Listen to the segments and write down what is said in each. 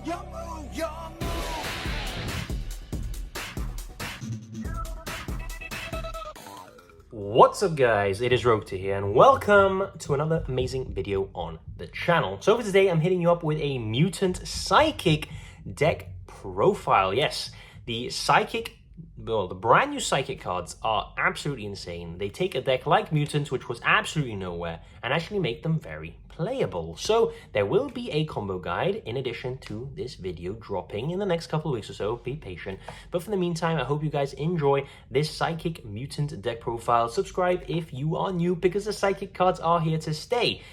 Yugioh What's up guys, it is Rokta here and welcome to another amazing video on the channel. So for today I'm hitting you up with a Mutant Psychic deck profile. Yes, the brand new Psychic cards are absolutely insane. They take a deck like Mutant, which was absolutely nowhere, and actually make them very playable. So there will be a combo guide in addition to this video dropping in the next couple of weeks or so. Be patient. But for the meantime, I hope you guys enjoy this Psychic Mutant deck profile. Subscribe if you are new because the Psychic cards are here to stay.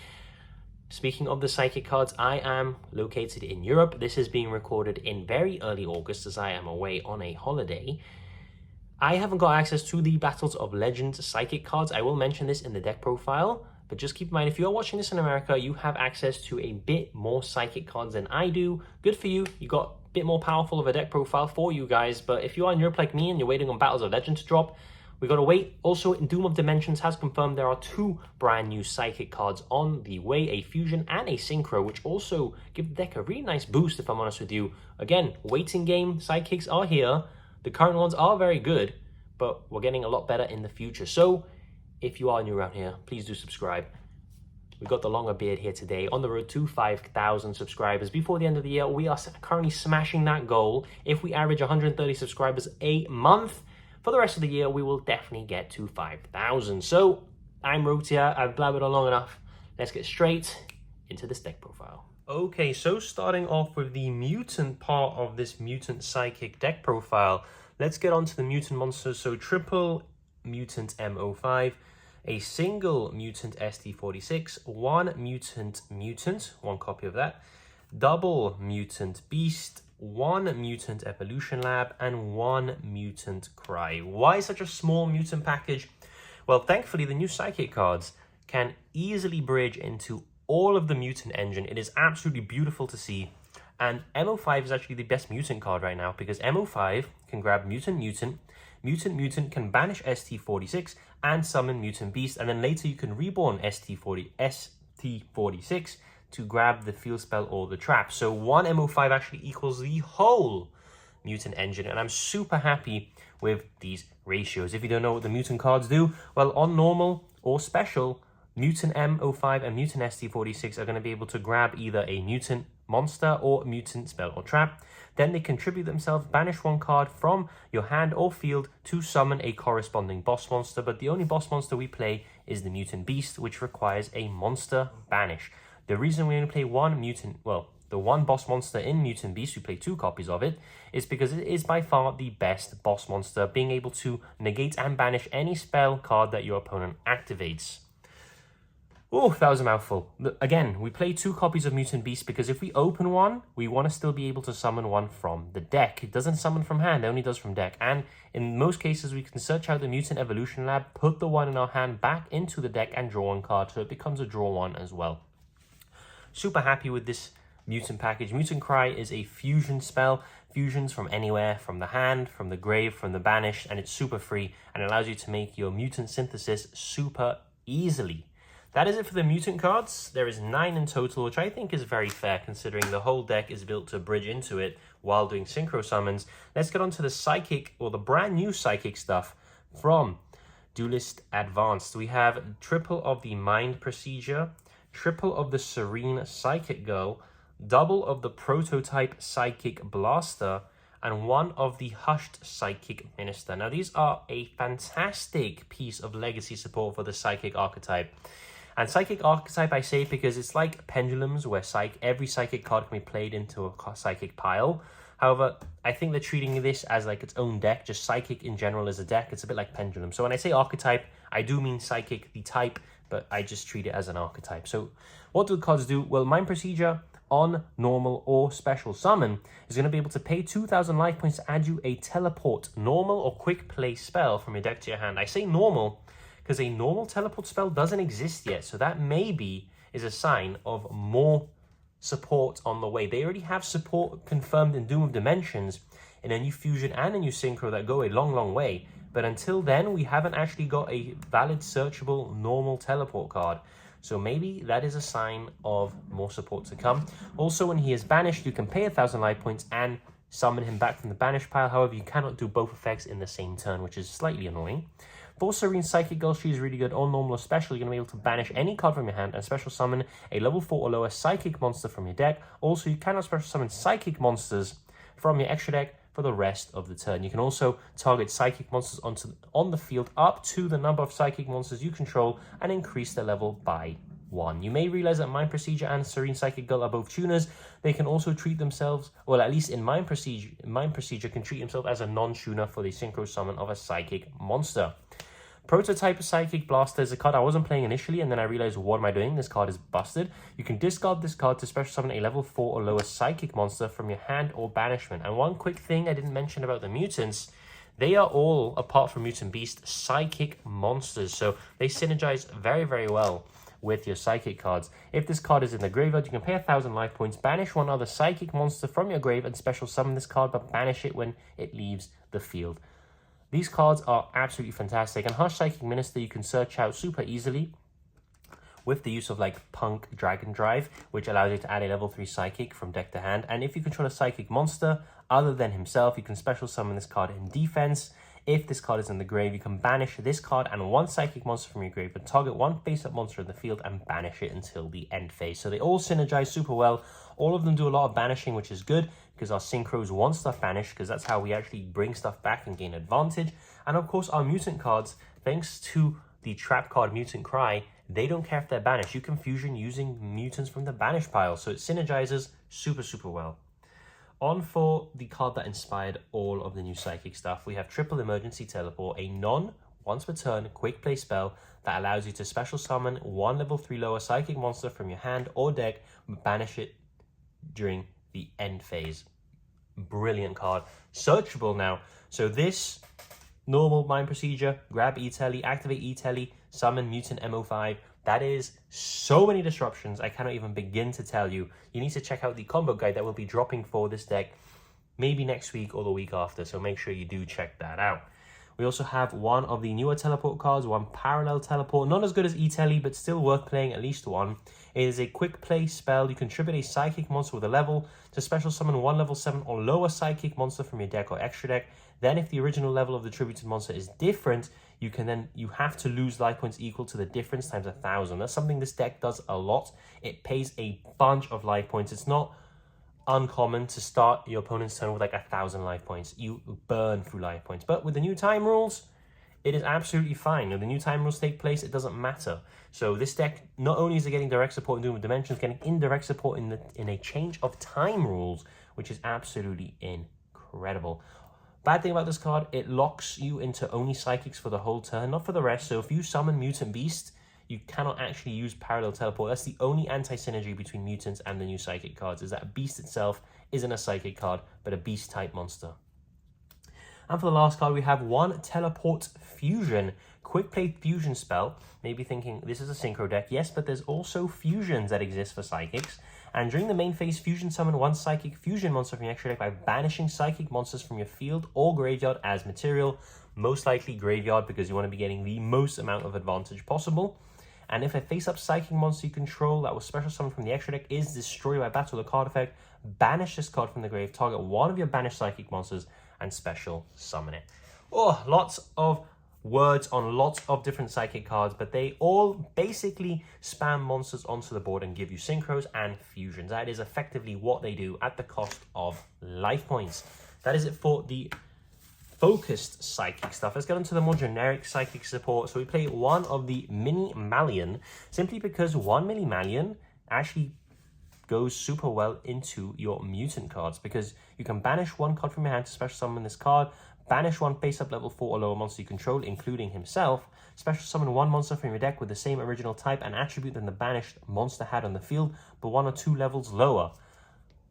Speaking of the Psychic cards, I am located in Europe. This is being recorded in very early August as I am away on a holiday. I haven't got access to the Battles of Legends Psychic cards. I will mention this in the deck profile, but just keep in mind, if you are watching this in America, you have access to a bit more Psychic cards than I do. Good for you. You got a bit more powerful of a deck profile for you guys, but if you are in Europe like me and you're waiting on Battles of Legends to drop, we got to wait. Also, Doom of Dimensions has confirmed there are two brand new Psychic cards on the way, a Fusion and a Synchro, which also give the deck a really nice boost, if I'm honest with you. Again, waiting game Psychics are here. The current ones are very good, but we're getting a lot better in the future. So if you are new around here, please do subscribe. We've got the longer beard here today on the road to 5,000 subscribers. Before the end of the year, we are currently smashing that goal. If we average 130 subscribers a month, for the rest of the year, we will definitely get to 5,000. So I'm Rotia, I've blabbered on long enough. Let's get straight into this deck profile. Okay, so starting off with the mutant part of this Mutant Psychic deck profile, let's get on to the mutant monsters. So triple mutant M05, a single mutant ST46, one mutant mutant, one copy of that, double mutant beast, one mutant evolution lab, and one mutant cry. Why such a small mutant package? Well, thankfully the new Psychic cards can easily bridge into all of the mutant engine. It is absolutely beautiful to see, and MO5 is actually the best mutant card right now because MO5 can grab mutant mutant can banish ST46 and summon mutant beast, and then later you can reborn ST46 to grab the field spell or the trap. So one MO5 actually equals the whole mutant engine, and I'm super happy with these ratios. If you don't know what the mutant cards do, well, on normal or special, Mutant M05 and Mutant ST46 are going to be able to grab either a mutant monster or mutant spell or trap. Then they contribute themselves, banish one card from your hand or field to summon a corresponding boss monster. But the only boss monster we play is the Mutant Beast, which requires a monster banish. The reason we only play one mutant, well, the one boss monster in Mutant Beast, we play two copies of it, is because it is by far the best boss monster, being able to negate and banish any spell card that your opponent activates. Oh, that was a mouthful. Again, we play two copies of Mutant Beast because if we open one, we want to still be able to summon one from the deck. It doesn't summon from hand, it only does from deck. And in most cases, we can search out the Mutant Evolution Lab, put the one in our hand back into the deck and draw one card, so it becomes a draw one as well. Super happy with this mutant package. Mutant Cry is a fusion spell. Fusions from anywhere, from the hand, from the grave, from the banish, and it's super free and allows you to make your mutant synthesis super easily. That is it for the mutant cards. There is 9 in total, which I think is very fair considering the whole deck is built to bridge into it while doing synchro summons. Let's get on to the Psychic, or the brand new Psychic stuff from Duelist Advanced. We have triple of the Mind Procedure, triple of the Serene Psychic Girl, double of the Prototype Psychic Blaster, and one of the Hushed Psychic Minister. Now these are a fantastic piece of legacy support for the Psychic archetype. And Psychic archetype I say because it's like pendulums where every Psychic card can be played into a Psychic pile. However, I think they're treating this as like its own deck, just Psychic in general as a deck. It's a bit like pendulum. So when I say archetype, I do mean Psychic, the type, but I just treat it as an archetype. So what do the cards do? Well, Mind Procedure on normal or special summon is going to be able to pay 2,000 life points to add you a teleport normal or quick play spell from your deck to your hand. I say normal because a normal teleport spell doesn't exist yet, so that maybe is a sign of more support on the way. They already have support confirmed in Doom of Dimensions in a new Fusion and a new Synchro that go a long way, but until then we haven't actually got a valid searchable normal teleport card. So maybe that is a sign of more support to come. Also, when he is banished, you can pay 1,000 life points and summon him back from the banish pile. However, you cannot do both effects in the same turn, which is slightly annoying. For Serene Psychic Gulchi is really good. On normal or special, you're going to be able to banish any card from your hand and special summon a level 4 or lower Psychic monster from your deck. Also, you cannot special summon Psychic monsters from your extra deck for the rest of the turn. You can also target Psychic monsters on the field up to the number of Psychic monsters you control and increase their level by 1. You may realize that Mind Procedure and Serene Psychic Gull are both tuners. They can also treat themselves, well, at least in Mind Procedure can treat himself as a non-tuner for the synchro summon of a Psychic monster. Prototype Psychic Blaster is a card I wasn't playing initially, and then I realized, what am I doing? This card is busted. You can discard this card to special summon a level 4 or lower Psychic monster from your hand or banishment. And one quick thing I didn't mention about the mutants, they are all, apart from Mutant Beast, Psychic monsters. So they synergize very, very well with your Psychic cards. If this card is in the graveyard, you can pay 1,000 life points, banish one other Psychic monster from your grave, and special summon this card, but banish it when it leaves the field. These cards are absolutely fantastic, and Hush Psychic Minister you can search out super easily with the use of like Punk Dragon Drive, which allows you to add a level 3 Psychic from deck to hand. And if you control a Psychic monster other than himself, you can special summon this card in defense. If this card is in the grave, you can banish this card and one Psychic monster from your grave, but target one face-up monster in the field and banish it until the end phase. So they all synergize super well. All of them do a lot of banishing, which is good, because our synchros want stuff banished, because that's how we actually bring stuff back and gain advantage. And of course, our mutant cards, thanks to the trap card Mutant Cry, they don't care if they're banished. You can fusion using mutants from the banish pile, so it synergizes super, super well. On for the card that inspired all of the new Psychic stuff, we have Triple Emergency Teleport, a once per turn quick play spell that allows you to special summon one level 3 lower Psychic monster from your hand or deck, banish it during the end phase. Brilliant card. Searchable now. So this normal Mind Procedure, grab E-Telly, activate E-Telly, summon Mutant MO5. That is so many disruptions, I cannot even begin to tell you. You need to check out the combo guide that will be dropping for this deck maybe next week or the week after, so make sure you do check that out. We also have one of the newer teleport cards, one Parallel Teleport. Not as good as E-Telly, but still worth playing at least one. It is a quick play spell. You contribute a Psychic monster with a level to special summon one level 7 or lower Psychic monster from your deck or extra deck. Then if the original level of the tributed monster is different, you have to lose life points equal to the difference times 1,000. That's something this deck does a lot. It pays a bunch of life points. It's not uncommon to start your opponent's turn with like 1,000 life points. You burn through life points. But with the new time rules, it is absolutely fine. When the new time rules take place, it doesn't matter. So this deck, not only is it getting direct support in Doom of Dimensions, getting indirect support in a change of time rules, which is absolutely incredible. Bad thing about this card, it locks you into only Psychics for the whole turn, not for the rest. So if you summon Mutant Beast, you cannot actually use Parallel Teleport. That's the only anti-synergy between Mutants and the new Psychic cards, is that Beast itself isn't a Psychic card, but a Beast-type monster. And for the last card, we have one Teleport Fusion. Quick play fusion spell. Maybe thinking, this is a synchro deck. Yes, but there's also fusions that exist for Psychics. And during the main phase, fusion summon one Psychic fusion monster from your extra deck by banishing Psychic monsters from your field or graveyard as material. Most likely graveyard, because you want to be getting the most amount of advantage possible. And if a face-up Psychic monster you control that was special summoned from the extra deck is destroyed by battle or card effect, banish this card from the grave, target one of your banished Psychic monsters, and special summon it. Oh, lots of words on lots of different Psychic cards, but they all basically spam monsters onto the board and give you synchros and fusions. That is effectively what they do at the cost of life points. That is it for the focused Psychic stuff. Let's get into the more generic Psychic support. So we play one of the Mini Malian, simply because one Mini Malian actually goes super well into your mutant cards, because you can banish one card from your hand to special summon this card, banish one face-up level 4 or lower monster you control, including himself, special summon one monster from your deck with the same original type and attribute than the banished monster had on the field, but 1 or 2 levels lower.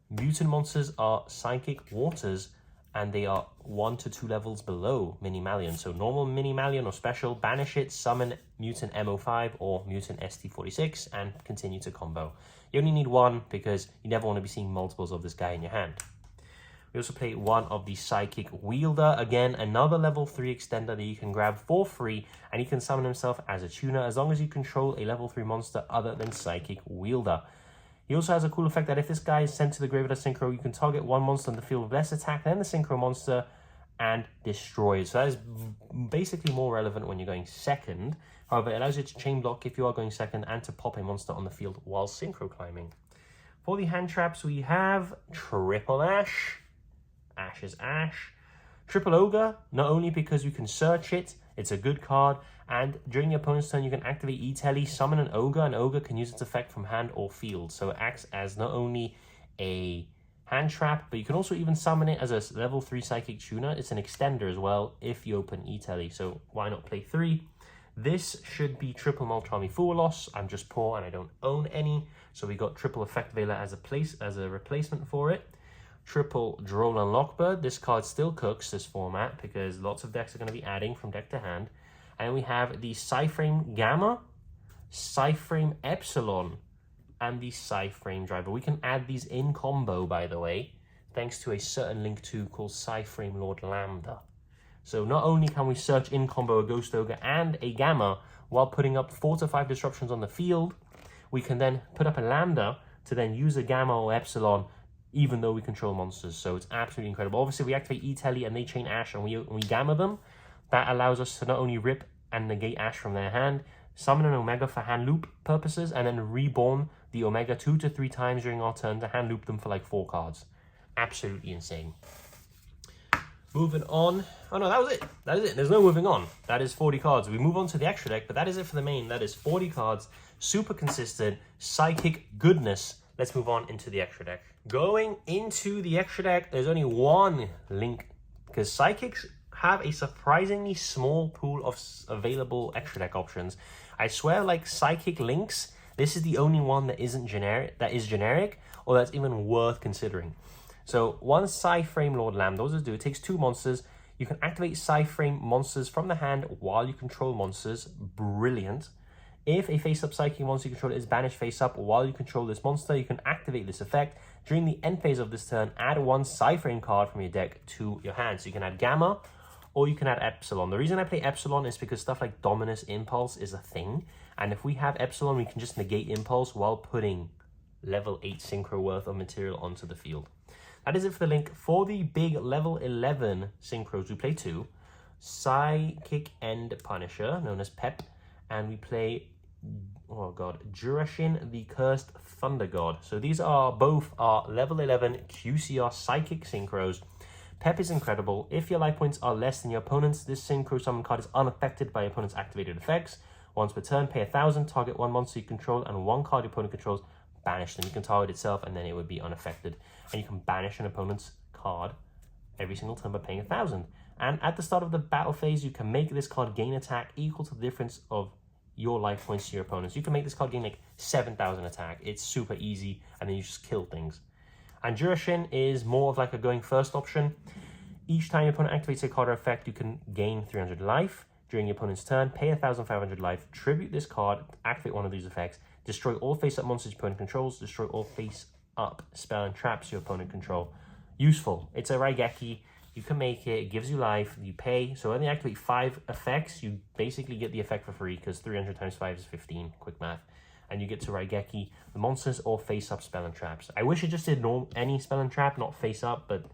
Mutant monsters are Psychic Waters, and they are 1 to 2 levels below Mini Malian. So normal Mini Malian or special, banish it, summon Mutant MO5 or Mutant ST46, and continue to combo. You only need one, because you never want to be seeing multiples of this guy in your hand. We also play one of the Psychic Wielder. Again, another level 3 extender that you can grab for free, and he can summon himself as a tuner as long as you control a level 3 monster other than Psychic Wielder. He also has a cool effect that if this guy is sent to the grave with a synchro, you can target one monster on the field with less attack than the synchro monster and destroy it. So that is basically more relevant when you're going second. However, it allows you to chain block if you are going second and to pop a monster on the field while synchro climbing. For the hand traps, we have Triple Ash. Ash is Ash. Triple Ogre, not only because you can search it, it's a good card, and during your opponent's turn you can activate E-Tele, summon an Ogre can use its effect from hand or field. So it acts as not only a hand trap, but you can also even summon it as a level 3 Psychic Tuner. It's an extender as well if you open E-Tele, so why not play 3? This should be triple Multrami Foolos. I'm just poor and I don't own any, so we got triple Effect Veiler as a replacement for it. Triple Droll and Lockbird. This card still cooks this format because lots of decks are going to be adding from deck to hand. And we have the Psyframe Gamma, Psyframe Epsilon, and the Psyframe Driver. We can add these in combo, by the way, thanks to a certain link to called Psyframe Lord Lambda. So not only can we search in combo a Ghost Ogre and a Gamma while putting up 4 to 5 disruptions on the field, we can then put up a Lambda to then use a Gamma or Epsilon even though we control monsters. So it's absolutely incredible. Obviously, we activate E-Tele and they chain Ash and we Gamma them. That allows us to not only rip and negate Ash from their hand, summon an Omega for hand loop purposes, and then reborn the Omega 2 to 3 times during our turn to hand loop them for like 4 cards. Absolutely insane. Moving on. Oh no, that was it. That is it. There's no moving on. That is 40 cards. We move on to the extra deck, but that is it for the main. That is 40 cards. Super consistent. Psychic goodness. Let's move on into the extra deck. Going into the extra deck, there's only one link because Psychics have a surprisingly small pool of available extra deck options. I swear, like Psychic Links, this is the only one that isn't generic, or that's even worth considering. So one Psyframe Lord Lambda, what does it do? It takes 2 monsters. You can activate Psyframe monsters from the hand while you control monsters. Brilliant. If a face-up Psychic monster you control is banished face-up while you control this monster, you can activate this effect. During the end phase of this turn, add 1 Psyframe card from your deck to your hand. So you can add Gamma or you can add Epsilon. The reason I play Epsilon is because stuff like Dominus Impulse is a thing. And if we have Epsilon, we can just negate Impulse while putting level 8 Synchro worth of material onto the field. That is it for the link. For the big level 11 Synchros, we play 2. Psychic End Punisher, known as Pep. And we play, oh god, Jurashin, the Cursed Thunder God. So these are both our level 11 QCR Psychic Synchros. Pep is incredible. If your life points are less than your opponent's, this Synchro Summon card is unaffected by your opponent's activated effects. Once per turn, pay 1,000, target 1 monster you control and 1 card your opponent controls, banish them. You can target itself and then it would be unaffected. And you can banish an opponent's card every single turn by paying 1,000. And at the start of the battle phase, you can make this card gain attack equal to the difference of your life points to your opponents. You can make this card gain like 7,000 attack. It's super easy, and then you just kill things. And Jurashin is more of like a going first option. Each time your opponent activates a card or effect, you can gain 300 life. During your opponent's turn, pay 1,500 life, tribute this card, activate one of these effects, destroy all face-up monsters your opponent controls, destroy all face-up spell and traps your opponent control. Useful. It's a Raigeki. You can make it. It gives you life. You pay. So when you activate 5 effects, you basically get the effect for free because 300 times 5 is 15. Quick math. And you get to Raigeki the monsters or face-up spell and traps. I wish it just did any spell and trap, not face-up, but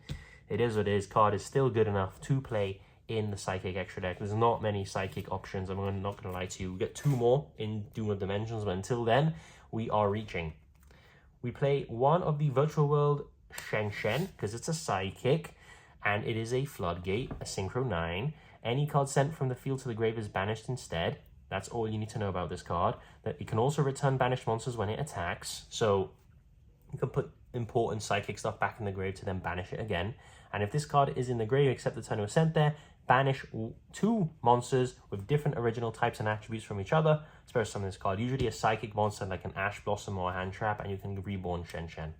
it is what it is. Card is still good enough to play in the Psychic extra deck. There's not many Psychic options. I'm not going to lie to you. We get 2 more in Doom of Dimensions, but until then, we are reaching. We play one of the Virtual World Shen because it's a Psychic. And it is a Floodgate, a Synchro 9. Any card sent from the field to the grave is banished instead. That's all you need to know about this card. That it can also return banished monsters when it attacks. So you can put important Psychic stuff back in the grave to then banish it again. And if this card is in the grave except the turn it was sent there, banish 2 monsters with different original types and attributes from each other. Special summon this card. Usually a Psychic monster like an Ash Blossom or a Hand Trap, and you can reborn Shen.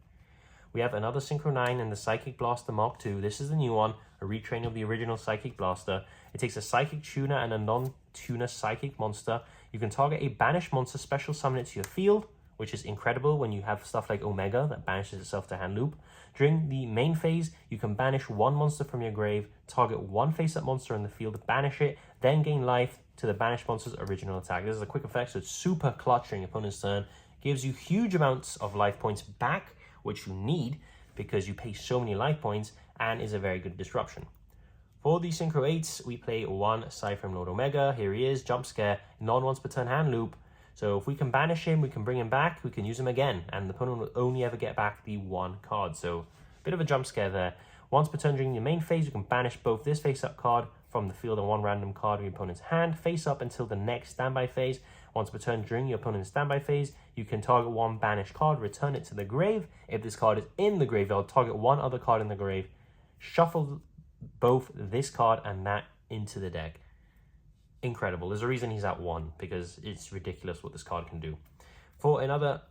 We have another Synchro 9 and the Psychic Blaster Mark II. This is the new one, a retrain of the original Psychic Blaster. It takes a Psychic Tuner and a non-tuner Psychic monster. You can target a banished monster, special summon it to your field, which is incredible when you have stuff like Omega that banishes itself to hand loop. During the main phase, you can banish one monster from your grave, target one face-up monster in the field, banish it, then gain life to the banished monster's original attack. This is a quick effect, so it's super clutch during your opponent's turn. Gives you huge amounts of life points back, which you need because you pay so many life points, and is a very good disruption. For the Synchro 8s, we play one Cypher Lord Omega. Here he is, jump scare, non-once per turn hand loop. So if we can banish him, we can bring him back, we can use him again, and the opponent will only ever get back the one card. So a bit of a jump scare there. Once per turn during your main phase, you can banish both this face-up card from the field and one random card in your opponent's hand, face up until the next standby phase. Once per turn during your opponent's standby phase, you can target one banished card, return it to the grave. If this card is in the graveyard, target one other card in the grave, shuffle both this card and that into the deck. Incredible. There's a reason he's at 1, because it's ridiculous what this card can do. For another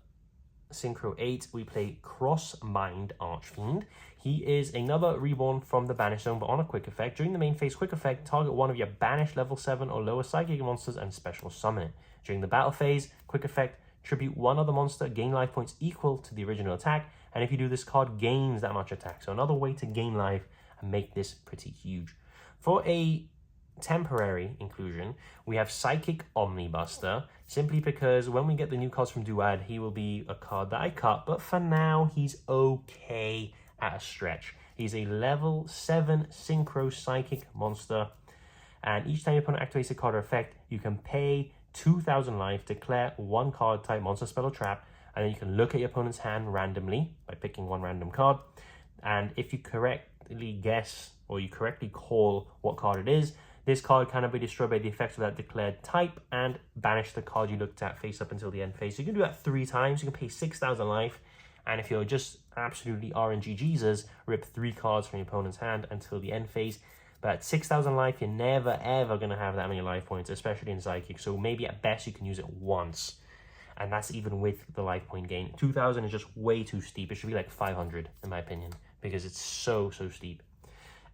Synchro 8, we play Cross Mind Archfiend. He is another reborn from the Banish Zone, but on a quick effect. During the main phase quick effect, target one of your banished level 7 or lower psychic monsters and special summon it. During the battle phase, quick effect, tribute one other monster, gain life points equal to the original attack, and if you do, this card gains that much attack. So another way to gain life and make this pretty huge. For a temporary inclusion, we have Psychic Omnibuster, simply because when we get the new cards from Duad, he will be a card that I cut, but for now, he's okay at a stretch. He's a level 7 Synchro Psychic monster, and each time your opponent activates a card or effect, you can pay 2,000 life, declare one card type monster, spell, or trap, and then you can look at your opponent's hand randomly by picking one random card, and if you correctly guess or you correctly call what card it is, this card cannot be destroyed by the effects of that declared type, and banish the card you looked at face up until the end phase. So you can do that 3 times. You can pay 6,000 life, and if you're just absolutely RNG Jesus, rip 3 cards from your opponent's hand until the end phase. But at 6,000 life, you're never ever going to have that many life points, especially in Psychic. So maybe at best you can use it once, and that's even with the life point gain. 2,000 is just way too steep. It should be like 500 in my opinion, because it's so steep.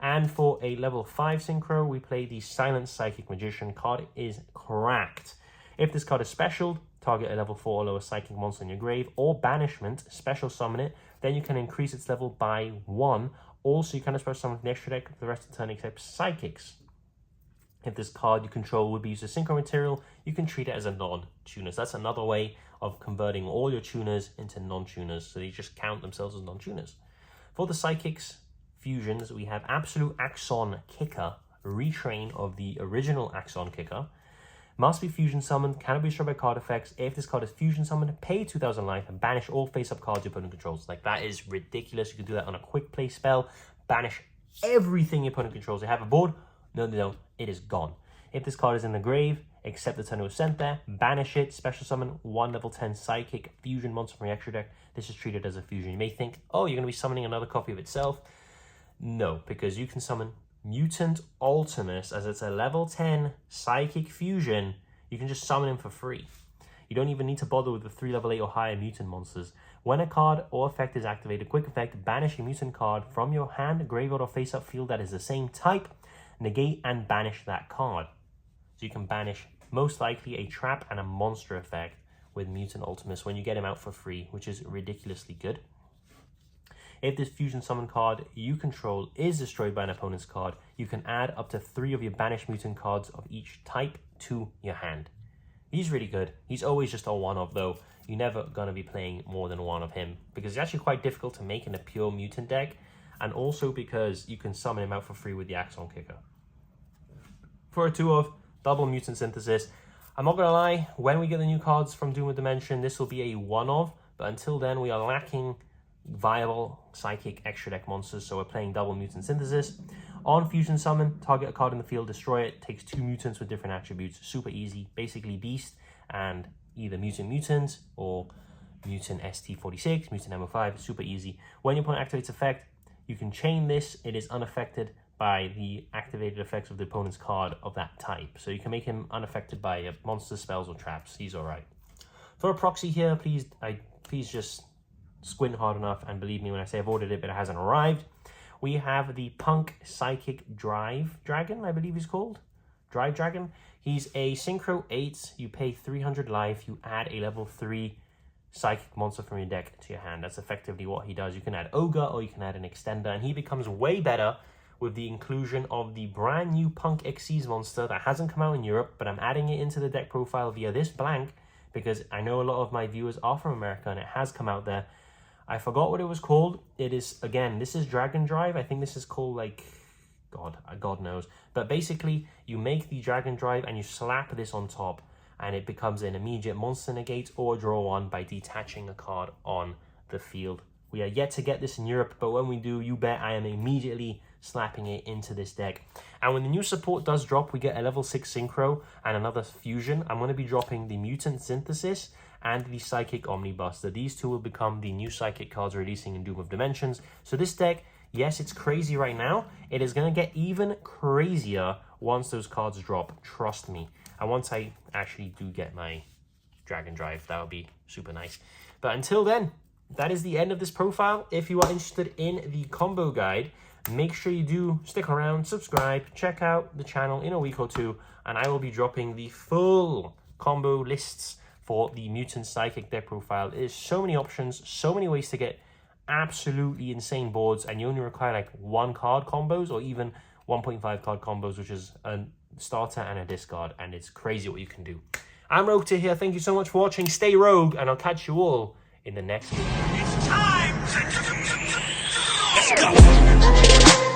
And for a level 5 Synchro, we play the Silent Psychic Magician. Card is cracked. If this card is special, target a level 4 or lower Psychic monster in your grave, or banishment, special summon it, then you can increase its level by 1. Also, you can special summon the extra deck for the rest of the turn except Psychics. If this card you control would be used as Synchro material, you can treat it as a non-tuner. So that's another way of converting all your tuners into non-tuners, so they just count themselves as non-tuners. For the Psychics fusions, we have Absolute Axon Kicker, retrain of the original Axon Kicker. Must be fusion summoned, cannot be destroyed by card effects. If this card is fusion summoned, pay 2,000 life and banish all face-up cards your opponent controls. Like, that is ridiculous. You can do that on a quick play spell. Banish everything your opponent controls. They have a board. No, they don't. It is gone. If this card is in the grave, except the turn it was sent there, banish it, special summon one level 10 Psychic fusion monster from your extra deck. This is treated as a fusion. You may think, oh, you're going to be summoning another copy of itself. No, because you can summon Mutant Ultimus, as it's a level 10 Psychic Fusion. You can just summon him for free. You don't even need to bother with the 3 level 8 or higher mutant monsters. When a card or effect is activated, quick effect, banish a mutant card from your hand, graveyard, or face-up field that is the same type, negate and banish that card. So you can banish, most likely, a trap and a monster effect with Mutant Ultimus when you get him out for free, which is ridiculously good. If this fusion summon card you control is destroyed by an opponent's card, you can add up to 3 of your banished mutant cards of each type to your hand. He's really good. He's always just a one-of though. You're never going to be playing more than one of him, because it's actually quite difficult to make in a pure mutant deck, and also because you can summon him out for free with the Axon Kicker. For a 2-of, double mutant synthesis. I'm not going to lie, when we get the new cards from Doom of Dimension, this will be a one-of, but until then we are lacking viable Psychic extra deck monsters, so we're playing double mutant synthesis. On fusion summon, target a card in the field, destroy it, takes 2 mutants with different attributes. Super easy, basically beast and either mutant or mutant ST46, mutant MO5, super easy. When your opponent activates effect, you can chain this. It is unaffected by the activated effects of the opponent's card of that type, so you can make him unaffected by monster spells or traps. He's alright. For a proxy here, please just squint hard enough and believe me when I say I've ordered it, but it hasn't arrived. We have the Punk Psychic Drive Dragon, I believe he's called. Drive Dragon. He's a Synchro 8. You pay 300 life. You add a level 3 psychic monster from your deck to your hand. That's effectively what he does. You can add Ogre or you can add an extender, and he becomes way better with the inclusion of the brand new Punk Xyz monster that hasn't come out in Europe, but I'm adding it into the deck profile via this blank because I know a lot of my viewers are from America and it has come out there. I forgot what it was called. It is, again, this is Dragon Drive. I think this is called, like, God knows. But basically, you make the Dragon Drive and you slap this on top, and it becomes an immediate monster negate or draw one by detaching a card on the field. We are yet to get this in Europe, but when we do, you bet I am immediately slapping it into this deck. And when the new support does drop, we get a level 6 Synchro and another fusion. I'm going to be dropping the Mutant Synthesis and the Psychic Omnibuster. These two will become the new Psychic cards releasing in Doom of Dimensions. So this deck, yes, it's crazy right now. It is going to get even crazier once those cards drop. Trust me. And once I actually do get my Dragon Drive, that would be super nice. But until then, that is the end of this profile. If you are interested in the combo guide, make sure you do stick around, subscribe, check out the channel in a week or two, and I will be dropping the full combo lists for the Mutant Psychic deck profile. There's so many options, so many ways to get absolutely insane boards, and you only require like 1 card combos or even 1.5 card combos, which is a starter and a discard, and it's crazy what you can do. I'm Rogue here. Thank you so much for watching. Stay rogue, and I'll catch you all in the next video. It's time! Let's go!